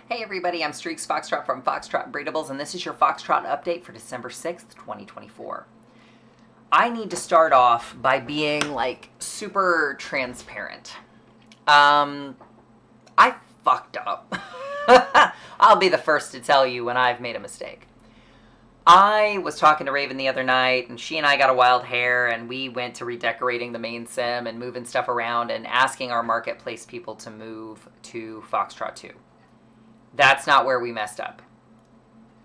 Hey everybody, I'm Streaks Foxtrot from Foxtrot Breedables, and this is your Foxtrot update for December 6th, 2024. I need to start off by being, super transparent. I fucked up. I'll be the first to tell you when I've made a mistake. I was talking to Raven the other night, and she and I got a wild hair, and we went to redecorating the main sim and moving stuff around and asking our marketplace people to move to Foxtrot 2. That's not where we messed up.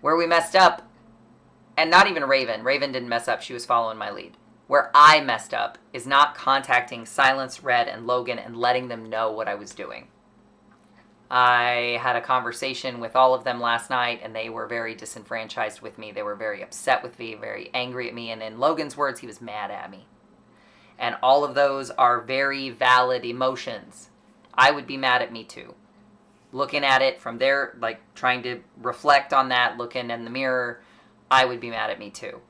Where we messed up, and not even Raven didn't mess up, she was following my lead. Where I messed up is not contacting Silence, Red, and Logan and letting them know what I was doing. I had a conversation with all of them last night, and they were very disenfranchised with me. They were very upset with me, very angry at me, and in Logan's words, he was mad at me. And all of those are very valid emotions. I would be mad at me too. Looking at it from there, trying to reflect on that, looking in the mirror, I would be mad at me too.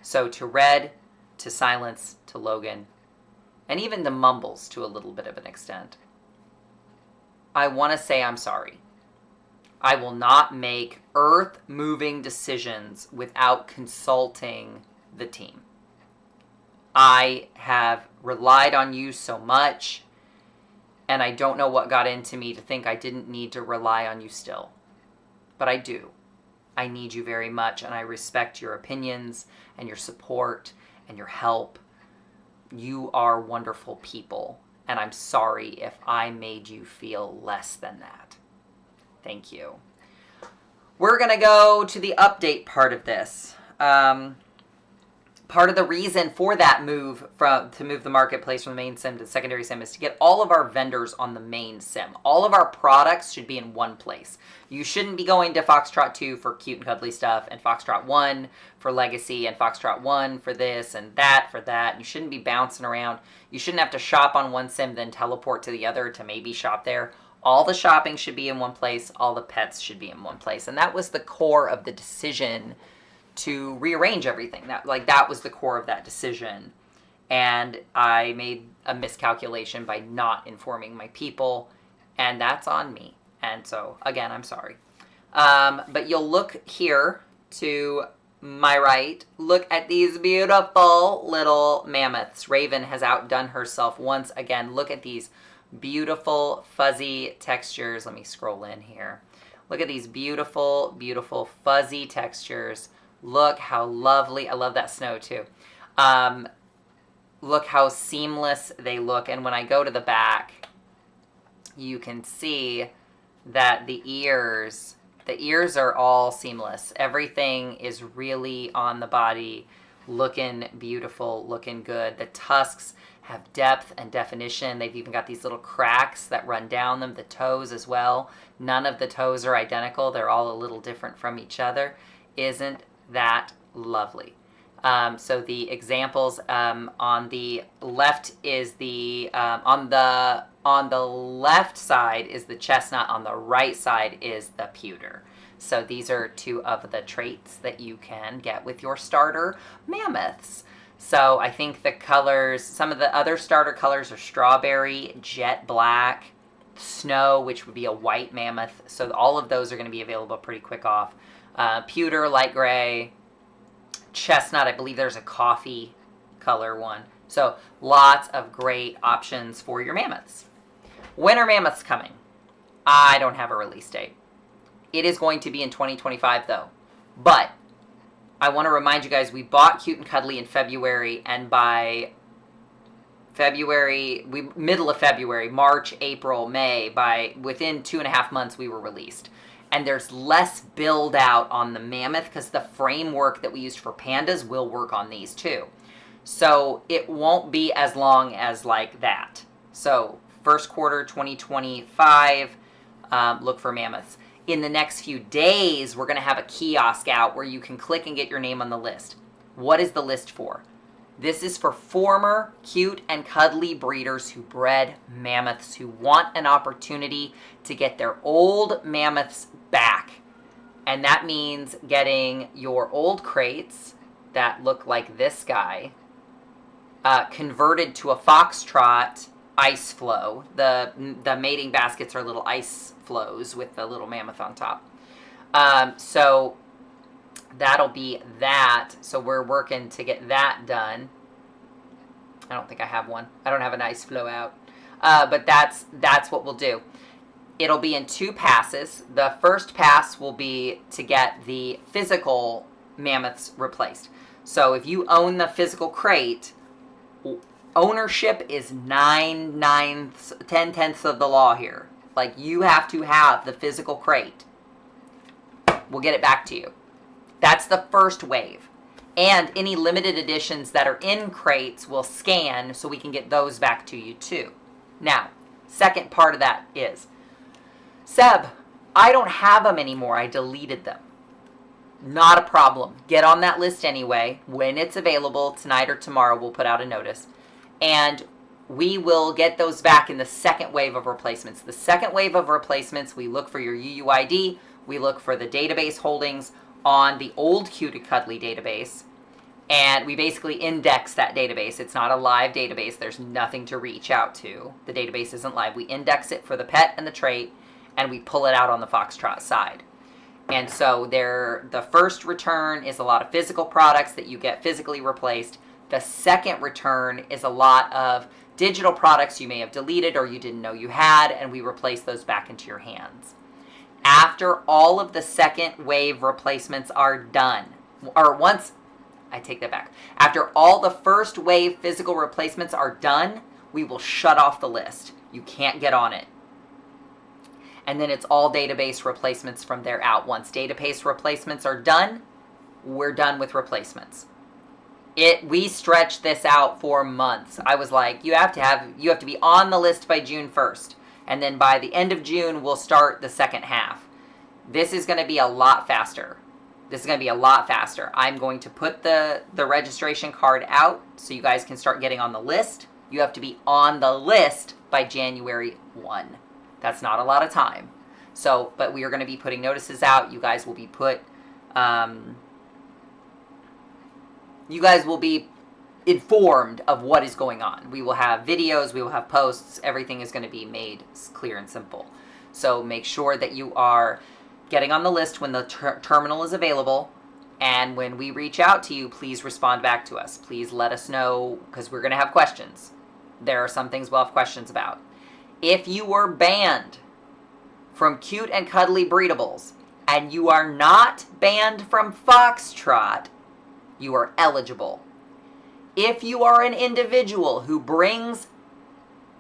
So to Red, to Silence, to Logan, and even to Mumbles to a little bit of an extent, I want to say I'm sorry. I will not make earth-moving decisions without consulting the team. I have relied on you so much, and I don't know what got into me to think I didn't need to rely on you still. But I do. I need you very much, and I respect your opinions and your support and your help. You are wonderful people, and I'm sorry if I made you feel less than that. Thank you. We're going to go to the update part of this. Part of the reason for that move to move the marketplace from the main sim to the secondary sim is to get all of our vendors on the main sim. All of our products should be in one place. You shouldn't be going to Foxtrot 2 for cute and cuddly stuff, and Foxtrot 1 for legacy, and Foxtrot 1 for this and that for that. You shouldn't be bouncing around. You shouldn't have to shop on one sim, then teleport to the other to maybe shop there. All the shopping should be in one place. All the pets should be in one place. And that was the core of the decision to rearrange everything. That was the core of that decision. And I made a miscalculation by not informing my people, and that's on me. And so, again, I'm sorry. But you'll look here to my right. Look at these beautiful little mammoths. Raven has outdone herself once again. Look at these beautiful fuzzy textures. Let me scroll in here. Look at these beautiful, beautiful fuzzy textures. Look how lovely. I love that snow too. Look how seamless they look. And when I go to the back, you can see that the ears are all seamless. Everything is really on the body, looking beautiful, looking good. The tusks have depth and definition. They've even got these little cracks that run down them. The toes as well. None of the toes are identical. They're all a little different from each other. Isn't that lovely? So the examples on the left is the on the left side is the chestnut. On the right side is the pewter. So these are two of the traits that you can get with your starter mammoths. So I think the colors, some of the other starter colors are strawberry, jet black, snow, which would be a white mammoth. So all of those are going to be available pretty quick off. Pewter, light gray, chestnut, I believe there's a coffee color one. So lots of great options for your mammoths. When are mammoths coming? I don't have a release date. It is going to be in 2025 though. But I want to remind you guys, we bought Cute and Cuddly in February, and by middle of February, March, April, May, within 2.5 months we were released. And there's less build out on the mammoth because the framework that we used for pandas will work on these too. So it won't be as long as like that. So first quarter 2025, look for mammoths. In the next few days, we're going to have a kiosk out where you can click and get your name on the list. What is the list for? This is for former cute and cuddly breeders who bred mammoths who want an opportunity to get their old mammoths back. And that means getting your old crates that look like this guy converted to a Foxtrot ice flow. The mating baskets are little ice flows with the little mammoth on top. So that'll be that. So we're working to get that done. I don't think I have one. I don't have an ice flow out. But that's what we'll do. It'll be in 2 passes. The first pass will be to get the physical mammoths replaced. So if you own the physical crate, ownership is 10/10 of the law here. Like, you have to have the physical crate. We'll get it back to you. That's the first wave. And any limited editions that are in crates will scan so we can get those back to you too. Now, second part of that is, Seb, I don't have them anymore. I deleted them. Not a problem. Get on that list anyway. When it's available, tonight or tomorrow, we'll put out a notice. And we will get those back in the second wave of replacements. The second wave of replacements, we look for your UUID. We look for the database holdings on the old Cute and Cuddly database. And we basically index that database. It's not a live database. There's nothing to reach out to. The database isn't live. We index it for the pet and the trait, and we pull it out on the Foxtrot side. And so the first return is a lot of physical products that you get physically replaced. The second return is a lot of digital products you may have deleted or you didn't know you had, and we replace those back into your hands. After all of the second wave replacements are done, I take that back. After all the first wave physical replacements are done, we will shut off the list. You can't get on it. And then it's all database replacements from there out. Once database replacements are done, we're done with replacements. We stretched this out for months. I was like, you have to be on the list by June 1st. And then by the end of June, we'll start the second half. This is going to be a lot faster. I'm going to put the registration card out so you guys can start getting on the list. You have to be on the list by January 1. That's not a lot of time. So, but we are going to be putting notices out. You guys will be informed of what is going on. We will have videos, we will have posts, everything is going to be made clear and simple. So make sure that you are getting on the list when the terminal is available, and when we reach out to you, please respond back to us. Please let us know, because we're going to have questions. There are some things we'll have questions about. If you were banned from Cute and Cuddly Breedables, and you are not banned from Foxtrot, you are eligible. If you are an individual who brings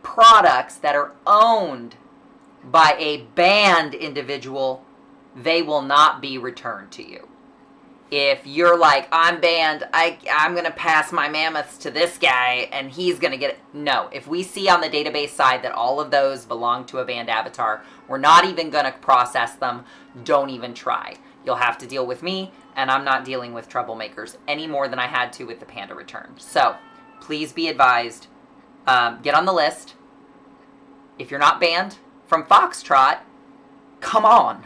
products that are owned by a banned individual, they will not be returned to you. If you're like, I'm banned, I'm going to pass my mammoths to this guy and he's going to get it. No, if we see on the database side that all of those belong to a banned avatar, we're not even going to process them. Don't even try. You'll have to deal with me, and I'm not dealing with troublemakers any more than I had to with the panda return. So please be advised, get on the list. If you're not banned from Foxtrot, come on,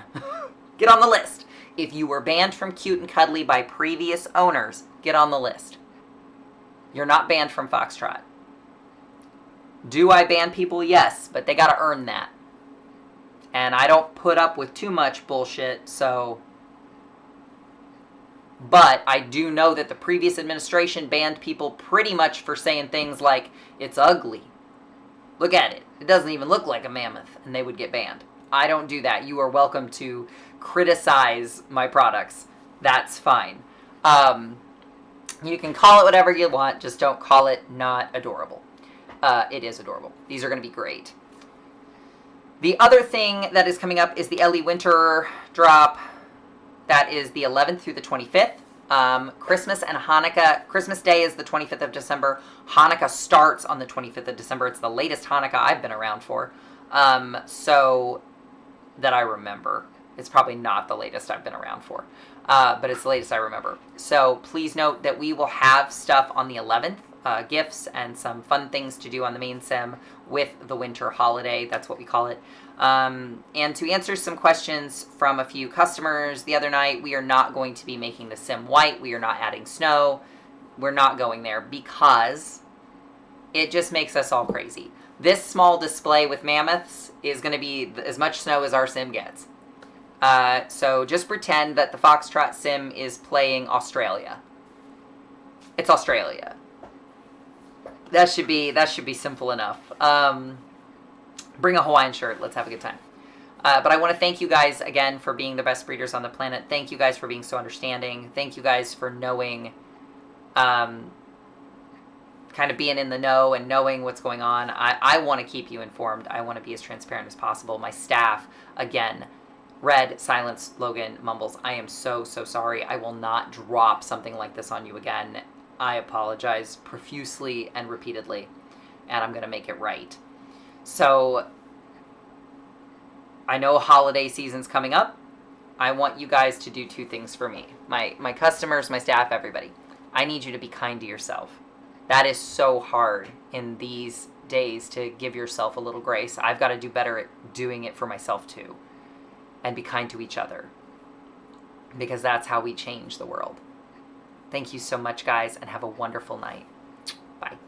get on the list. If you were banned from Cute and Cuddly by previous owners, get on the list. You're not banned from Foxtrot. Do I ban people? Yes, but they got to earn that. And I don't put up with too much bullshit, so... But I do know that the previous administration banned people pretty much for saying things like, it's ugly. Look at it. It doesn't even look like a mammoth, and they would get banned. I don't do that. You are welcome to criticize my products. That's fine. You can call it whatever you want, just don't call it not adorable. It is adorable. These are going to be great. The other thing that is coming up is the Ellie Winter drop. That is the 11th through the 25th. Christmas and Hanukkah. Christmas Day is the 25th of December. Hanukkah starts on the 25th of December. It's the latest Hanukkah I've been around for. So that I remember. It's probably not the latest I've been around for. But it's the latest I remember. So please note that we will have stuff on the 11th. Gifts and some fun things to do on the main sim with the winter holiday. That's what we call it. And to answer some questions from a few customers the other night, we are not going to be making the sim white. We are not adding snow. We're not going there because it just makes us all crazy. This small display with Mammoths is going to be as much snow as our sim gets. So just pretend that the Foxtrot sim is playing Australia. It's Australia. That should be simple enough. Bring a Hawaiian shirt. Let's have a good time. But I want to thank you guys again for being the best breeders on the planet. Thank you guys for being so understanding. Thank you guys for knowing, kind of being in the know and knowing what's going on. I want to keep you informed. I want to be as transparent as possible. My staff, again, Red, Silence, Logan, Mumbles, I am so sorry. I will not drop something like this on you again. I apologize profusely and repeatedly, and I'm going to make it right. So, I know holiday season's coming up. I want you guys to do two things for me. My customers, my staff, everybody. I need you to be kind to yourself. That is so hard in these days to give yourself a little grace. I've got to do better at doing it for myself too. And be kind to each other. Because that's how we change the world. Thank you so much, guys, and have a wonderful night. Bye.